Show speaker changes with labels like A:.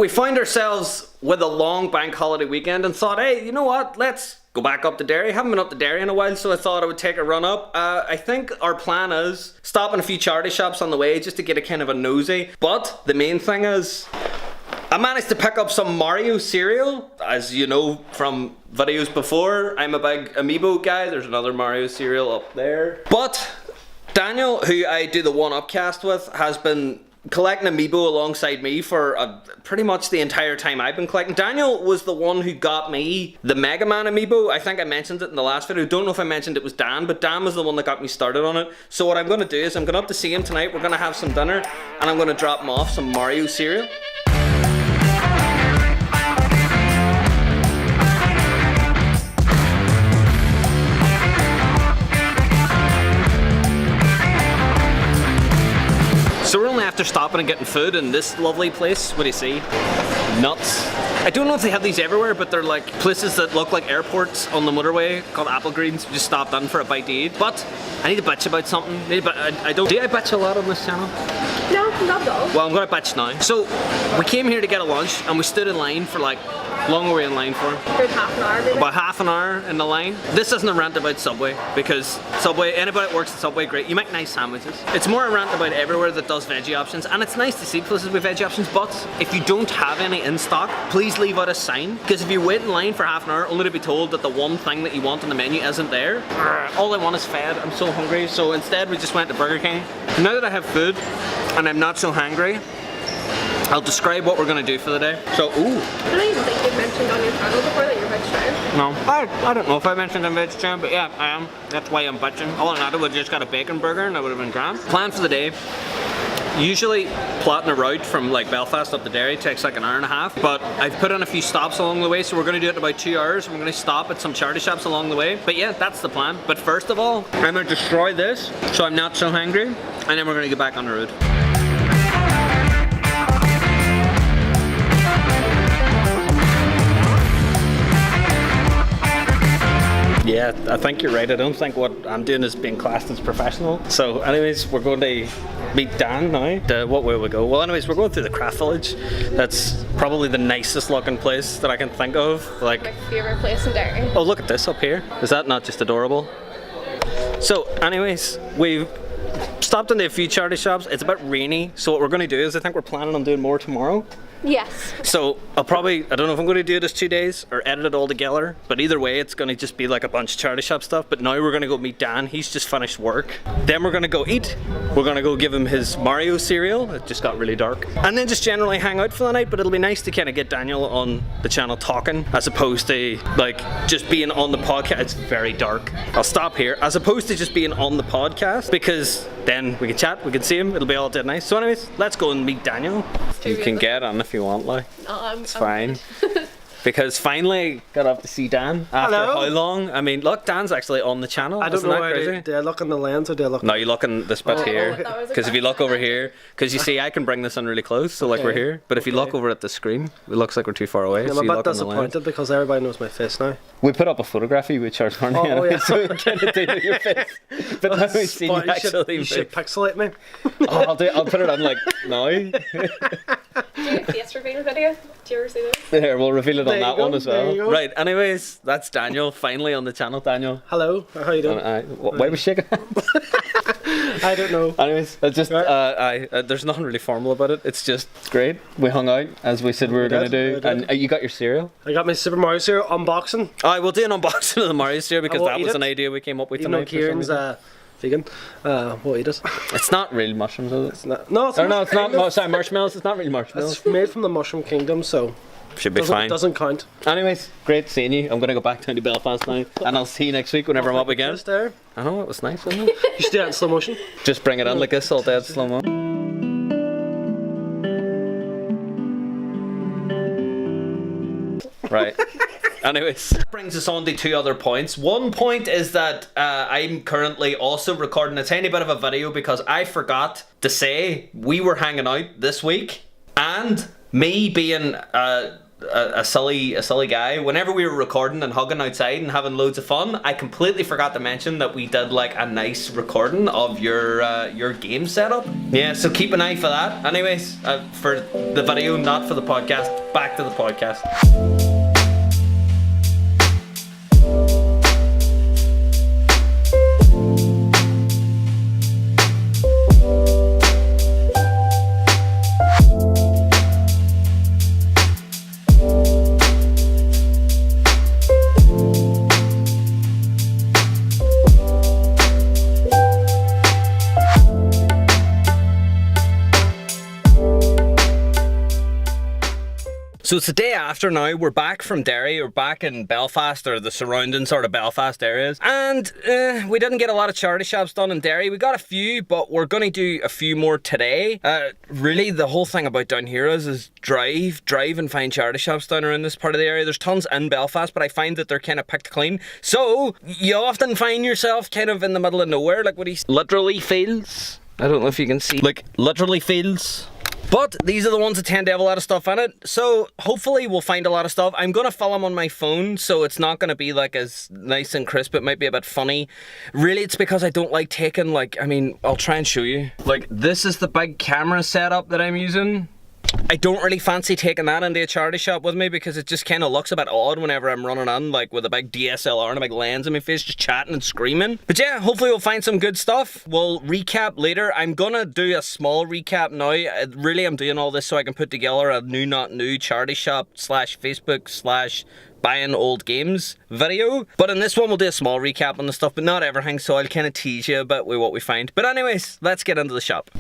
A: we found ourselves with a long bank holiday weekend and thought, hey, you know what, let's go back up to Derry. Haven't been up to Derry in a while, so I thought I would take a run up. I think our plan is stopping a few charity shops on the way just to get a kind of a nosy. But the main thing is, I managed to pick up some Mario cereal. As you know from videos before, I'm a big Amiibo guy. There's another Mario cereal up there. But Daniel, who I do the one-up cast with, has been collecting Amiibo alongside me for pretty much the entire time I've been collecting. Daniel was the one who got me the Mega Man Amiibo. I think I mentioned it in the last video. Don't know if I mentioned it was Dan, but Dan was the one that got me started on it. So what I'm going to do is I'm going up to see him tonight. We're going to have some dinner and I'm going to drop him off some Mario cereal. So we're only after stopping and getting food in this lovely place. What do you see? Nuts. I don't know if they have these everywhere, but they're like places that look like airports on the motorway called Apple Greens. We just stopped in for a bite to eat. But I need to bitch about something. I don't. Do I bitch a lot on this channel?
B: No, not at all.
A: Well, I'm gonna bitch now. So we came here to get a lunch and we stood in line for like, long were we in line for?
B: About half an hour maybe.
A: About half an hour in the line. This isn't a rant about Subway, because Subway, anybody that works at Subway, great. You make nice sandwiches. It's more a rant about everywhere that does veggie options, and it's nice to see places with veggie options, but if you don't have any in stock, please leave out a sign, because if you wait in line for half an hour only to be told that the one thing that you want on the menu isn't there, all I want is fed. I'm so hungry, so instead we just went to Burger King. Now that I have food and I'm not so hangry, I'll describe what we're going to do for the day. So, ooh.
B: I don't even think you've mentioned on your channel before that you're vegetarian.
A: No, I don't know if I mentioned I'm vegetarian, but yeah, I am. That's why I'm bitching. All I would have just got a bacon burger and that would have been grand. Plan for the day. Usually plotting a route from like Belfast up to Derry takes like an hour and a half, but I've put in a few stops along the way, so we're going to do it in about 2 hours. We're going to stop at some charity shops along the way. But yeah, that's the plan. But first of all, I'm going to destroy this so I'm not so hungry, and then we're going to get back on the road. Yeah, I think you're right. I don't think what I'm doing is being classed as professional. So anyways, we're going to meet Dan now. What way we go? Well, anyways, we're going through the Craft Village. That's probably the nicest looking place that I can think of. Like,
B: My favourite place in Derry.
A: oh, look at this up here. Is that not just adorable? So anyways, we've stopped into a few charity shops. It's a bit rainy, so what we're going to do is I think we're planning on doing more tomorrow.
B: Yes.
A: So I don't know if I'm going to do this 2 days or edit it all together, but either way it's going to just be like a bunch of charity shop stuff. But now we're going to go meet Dan. He's just finished work. Then we're going to go eat. We're going to go give him his Mario cereal. It just got really dark. And then just generally hang out for the night, but it'll be nice to kind of get Daniel on the channel talking as opposed to like just being on the podcast. It's very dark. I'll stop here. As opposed to just being on the podcast, because then we can chat, we can see him, it'll be all dead nice. So anyways, let's go and meet Daniel. You can get on if you want, like.
B: No,
A: it's fine. Because finally got up to see Dan after how long? I mean, look, Dan's actually on the channel.
C: I don't know. Do I look in the lens or do I look?
A: No, you look in this bit here. Because if you look over here, because you see, I can bring this in really close, so like we're here. But if you look over at the screen, it looks like we're too far away.
C: I'm a bit disappointed because everybody knows my face now.
A: We put up a photograph of you with Charles Harney anyway, so we kind of do know your face. But now we've seen you actually.
C: You should pixelate me.
A: Oh, I'll put it on like now.
B: Do you have face reveal video? Do you ever see this?
A: There, we'll reveal it on that one as well.
C: There you go.
A: Right, anyways, that's Daniel, finally on the channel. Daniel.
C: Hello, how you doing?
A: Why was shaking hands?
C: I don't know.
A: Anyways, it's just, there's nothing really formal about it. It's just great. We hung out as we said we were going to do. And you got your cereal?
C: I got my Super Mario Cereal unboxing.
A: We'll do an unboxing of the Mario cereal because that was an idea we came up with tonight.
C: Kieran's vegan. We'll eat it.
A: It's not real mushrooms, is it?
C: It's not. No, it's
A: not. Sorry, marshmallows. It's not really marshmallows.
C: It's made from the Mushroom Kingdom, so
A: should be fine.
C: Doesn't count.
A: Anyways, great seeing you. I'm gonna go back down to Belfast now, and I'll see you next week whenever I'm up again.
C: There.
A: I know, it was nice, wasn't it?
C: You should do that in slow motion.
A: Just bring it in like this, all dead slow mo. Right. Anyways, that brings us on to 2 other points. One point is that I'm currently also recording a tiny bit of a video because I forgot to say we were hanging out this week, and me being a silly guy. Whenever we were recording and hugging outside and having loads of fun, I completely forgot to mention that we did like a nice recording of your game setup. Yeah, so keep an eye for that. Anyways, for the video, not for the podcast. Back to the podcast. So it's the day after now, we're back from Derry, we're back in Belfast, or the surrounding sort of Belfast areas, and we didn't get a lot of charity shops done in Derry. We got a few, but we're going to do a few more today. Really, the whole thing about down here is drive and find charity shops down around this part of the area. There's tons in Belfast, but I find that they're kind of picked clean, so you often find yourself kind of in the middle of nowhere, like what he literally feels. I don't know if you can see, like literally feels. But these are the ones that tend to have a lot of stuff in it, so hopefully we'll find a lot of stuff. I'm going to film on my phone, so it's not going to be like as nice and crisp. It might be a bit funny. Really, it's because I don't like taking, like, I mean, I'll try and show you. Like, this is the big camera setup that I'm using. I don't really fancy taking that into a charity shop with me because it just kind of looks a bit odd whenever I'm running on like with a big DSLR and a big lens in my face just chatting and screaming. But yeah, hopefully we'll find some good stuff. We'll recap later. I'm gonna do a small recap now. Really, I'm doing all this so I can put together a new not new charity shop / Facebook / buying old games video. But in this one we'll do a small recap on the stuff, but not everything, so I'll kind of tease you a bit with what we find. But anyways, let's get into the shop.